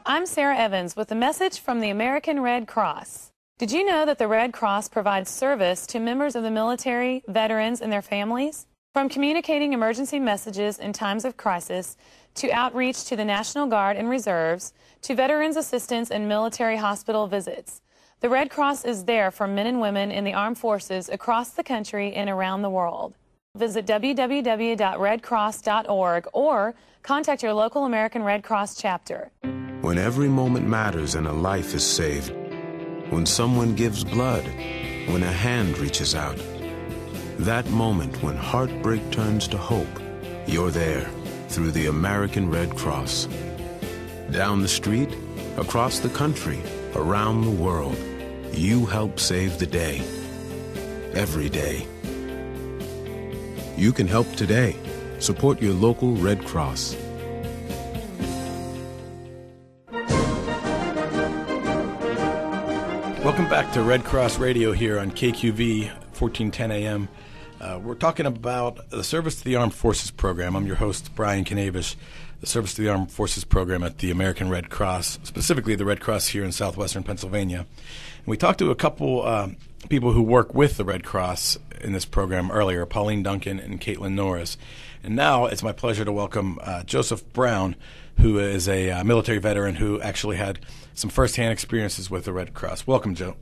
I'm Sarah Evans with a message from the American Red Cross. Did you know that the Red Cross provides service to members of the military, veterans, and their families? From communicating emergency messages in times of crisis, to outreach to the National Guard and Reserves, to veterans assistance and military hospital visits. The Red Cross is there for men and women in the armed forces across the country and around the world. Visit www.redcross.org or contact your local American Red Cross chapter. When every moment matters and a life is saved, when someone gives blood, when a hand reaches out, that moment when heartbreak turns to hope, you're there through the American Red Cross. Down the street, across the country, around the world, you help save the day. Every day. You can help today. Support your local Red Cross. Welcome back to Red Cross Radio here on KQV 1410 AM. We're talking about the Service to the Armed Forces program. I'm your host, Brian Kanavish, the Service to the Armed Forces program at the American Red Cross, specifically the Red Cross here in southwestern Pennsylvania. And we talked to a couple people who work with the Red Cross in this program earlier, Pauline Duncan and Caitlin Norris. And now it's my pleasure to welcome Joseph Brown, who is a military veteran who actually had some firsthand experiences with the Red Cross. Welcome, Joe.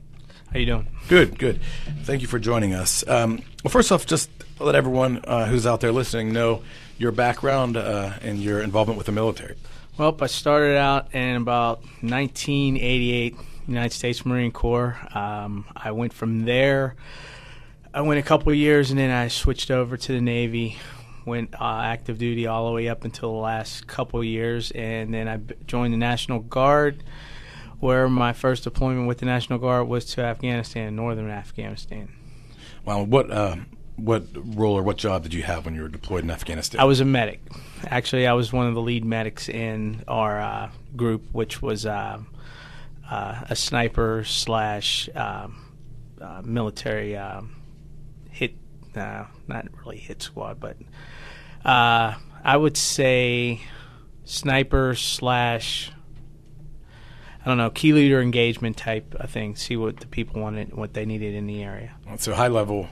How you doing? Good, good. Thank you for joining us. Well, first off, just let everyone who's out there listening know your background and your involvement with the military. Well, I started out in about 1988, United States Marine Corps. I went from there. I went a couple of years, and then I switched over to the Navy. Went active duty all the way up until the last couple of years, and then I joined the National Guard, where my first deployment with the National Guard was to Afghanistan, northern Afghanistan. Wow, what role or what job did you have when you were deployed in Afghanistan? I was a medic. Actually, I was one of the lead medics in our group, which was a sniper slash military hit, not really hit squad, but I would say sniper slash, I don't know, key leader engagement type of thing. See what the people wanted, what they needed in the area. So high level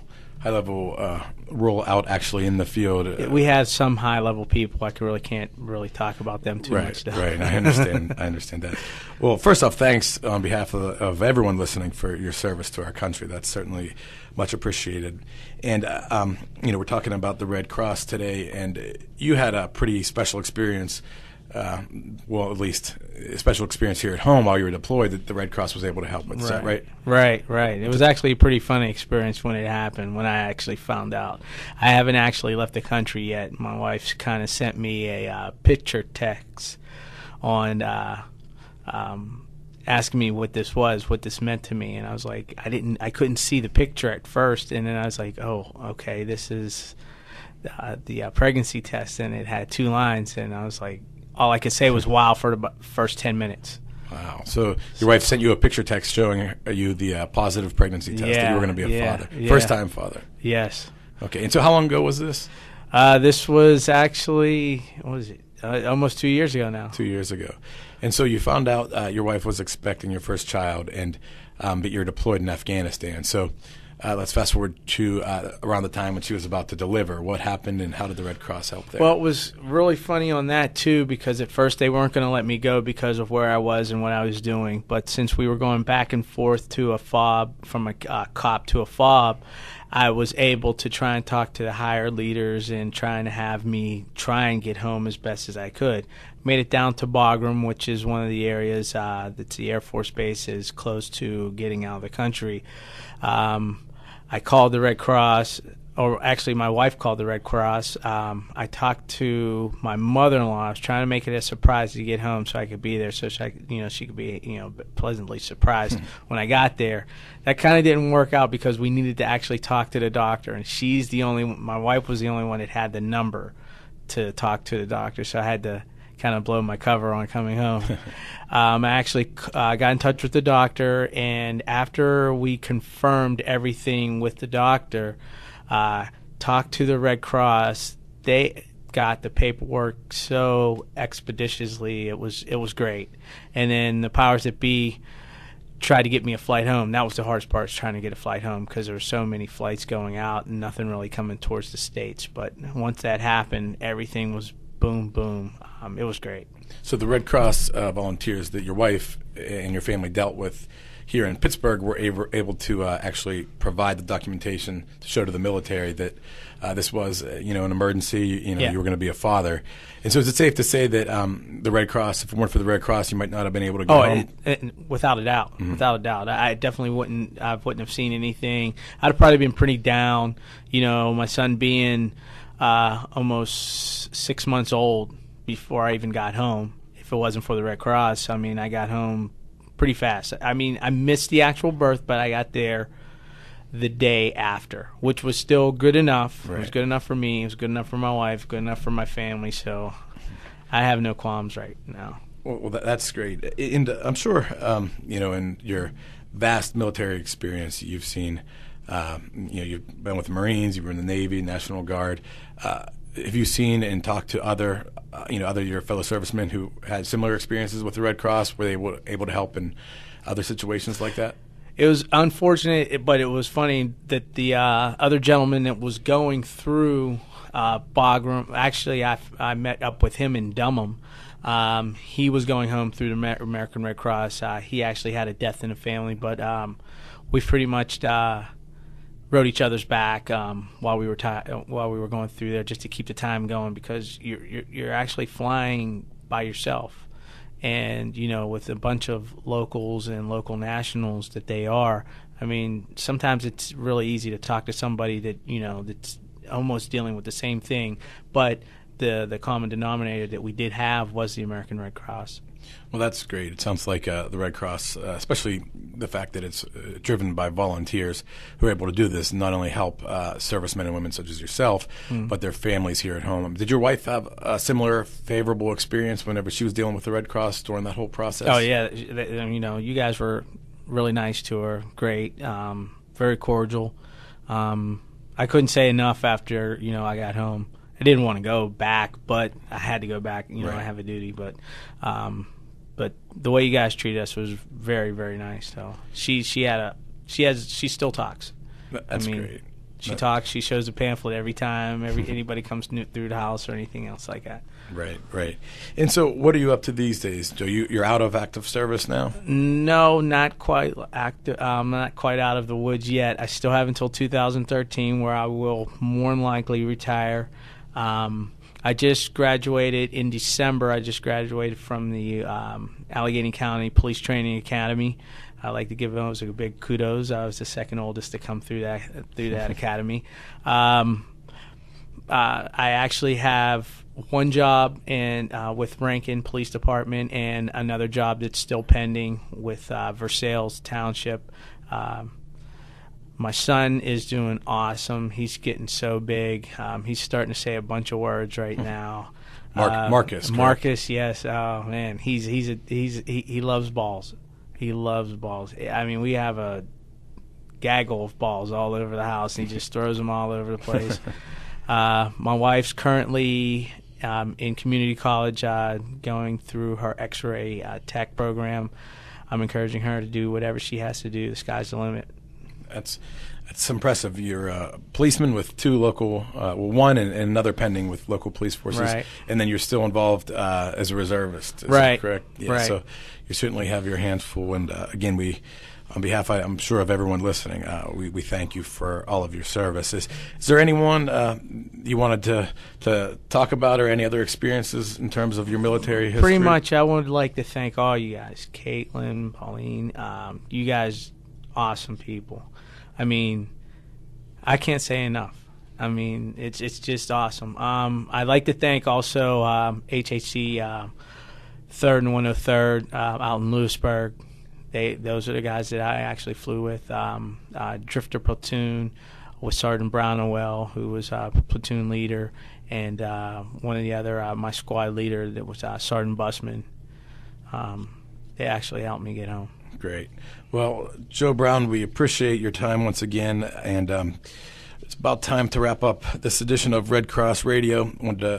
role out actually in the field. We had some high level people. I can't really talk about them too much. Though. Right. I understand. I understand that. Well, first off, thanks on behalf of everyone listening for your service to our country. That's certainly much appreciated. And we're talking about the Red Cross today, and you had a pretty special experience. Well, at least a special experience here at home while you were deployed that the Red Cross was able to help with. Is that right? Right. It was actually a pretty funny experience when it happened, when I actually found out. I haven't actually left the country yet. My wife's kind of sent me a picture text on asking me what this was, what this meant to me, and I was like, I couldn't see the picture at first, and then I was like, oh, okay, this is the pregnancy test, and it had 2 lines, and I was like, all I could say was wow for the first 10 minutes. Wow. So your wife sent you a picture text showing you the positive pregnancy test that you were going to be a father. First-time father. Yes. Okay. And so how long ago was this? This was actually, what was it, almost 2 years ago now. 2 years ago. And so you found out your wife was expecting your first child, and but you're deployed in Afghanistan. So let's fast forward to around the time when she was about to deliver. What happened, and how did the Red Cross help there? Well, it was really funny on that, too, because at first they weren't going to let me go because of where I was and what I was doing. But since we were going back and forth to a FOB, from a COP to a FOB, I was able to try and talk to the higher leaders and trying to have me try and get home as best as I could. Made it down to Bagram, which is one of the areas that's the Air Force Base is close to getting out of the country. I called the Red Cross, or actually my wife called the Red Cross. I talked to my mother-in-law. I was trying to make it a surprise to get home so I could be there, so she could be pleasantly surprised when I got there. That kind of didn't work out because we needed to actually talk to the doctor, and my wife was the only one that had the number to talk to the doctor, so I had to kind of blow my cover on coming home. I actually got in touch with the doctor, and after we confirmed everything with the doctor, talked to the Red Cross, they got the paperwork so expeditiously. It was great. And then the powers that be tried to get me a flight home. That was the hardest part, is trying to get a flight home, because there were so many flights going out and nothing really coming towards the States. But once that happened, everything was boom, boom. It was great. So the Red Cross volunteers that your wife and your family dealt with here in Pittsburgh were able to actually provide the documentation to show to the military that this was, an emergency. You were going to be a father. And so is it safe to say that the Red Cross, if it weren't for the Red Cross, you might not have been able to go home? Without a doubt. Mm-hmm. Without a doubt. I definitely wouldn't have seen anything. I'd have probably been pretty down. My son being almost 6 months old before I even got home. If it wasn't for the Red Cross, I got home pretty fast. I missed the actual birth, but I got there the day after, which was still good enough. Right. It was good enough for me. It was good enough for my wife, good enough for my family. So I have no qualms right now. Well, that's great. And I'm sure, in your vast military experience, you've seen, you've been with the Marines, you were in the Navy, National Guard. Have you seen and talked to other your fellow servicemen who had similar experiences with the Red Cross? Were they able to help in other situations like that? It was unfortunate, but it was funny that the other gentleman that was going through Bagram, actually I met up with him in Dunham. He was going home through the American Red Cross. He actually had a death in the family, but we pretty much rode each other's back while we were going through there, just to keep the time going, because you're actually flying by yourself. And, with a bunch of locals and local nationals that they are, sometimes it's really easy to talk to somebody that, that's almost dealing with the same thing. But the common denominator that we did have was the American Red Cross. Well, that's great. It sounds like the Red Cross, especially the fact that it's driven by volunteers who are able to do this, and not only help servicemen and women such as yourself, but their families here at home. Did your wife have a similar favorable experience whenever she was dealing with the Red Cross during that whole process? Oh, yeah. You guys were really nice to her. Great. Very cordial. I couldn't say enough after, I got home. I didn't want to go back, but I had to go back. Right. I have a duty, but the way you guys treated us was very, very nice. So she still talks. That's great. She talks. She shows a pamphlet every time anybody comes through the house or anything else like that. Right. And so, what are you up to these days, Joe? You're out of active service now? No, not quite active. I'm not quite out of the woods yet. I still have until 2013, where I will more than likely retire. I just graduated in December. I just graduated from the Allegheny County Police Training Academy. I like to give those a big kudos. I was the second oldest to come through that academy. I actually have one job with Rankin Police Department, and another job that's still pending with Versailles Township. My son is doing awesome. He's getting so big. He's starting to say a bunch of words right now. Marcus. Marcus, yes. Oh man, he loves balls. He loves balls. We have a gaggle of balls all over the house, and he just throws them all over the place. My wife's currently in community college, going through her X-ray tech program. I'm encouraging her to do whatever she has to do. The sky's the limit. That's impressive. You're a policeman with two local, one and another pending with local police forces, right. And then you're still involved as a reservist. Is right. that correct? Yeah, right. So you certainly have your hands full. And again, on behalf, I'm sure, of everyone listening, we thank you for all of your service. Is there anyone you wanted to talk about, or any other experiences in terms of your military history? Pretty much, I would like to thank all you guys, Caitlin, Pauline, you guys, awesome people. I can't say enough. It's just awesome. I'd like to thank also HHC 3rd and 103rd out in Lewisburg. Those are the guys that I actually flew with. Drifter platoon with Sergeant Brownwell, who was platoon leader, and one of the other, my squad leader, that was Sergeant Busman. They actually helped me get home. Great. Well, Joe Brown, we appreciate your time once again, and it's about time to wrap up this edition of Red Cross Radio. I wanted to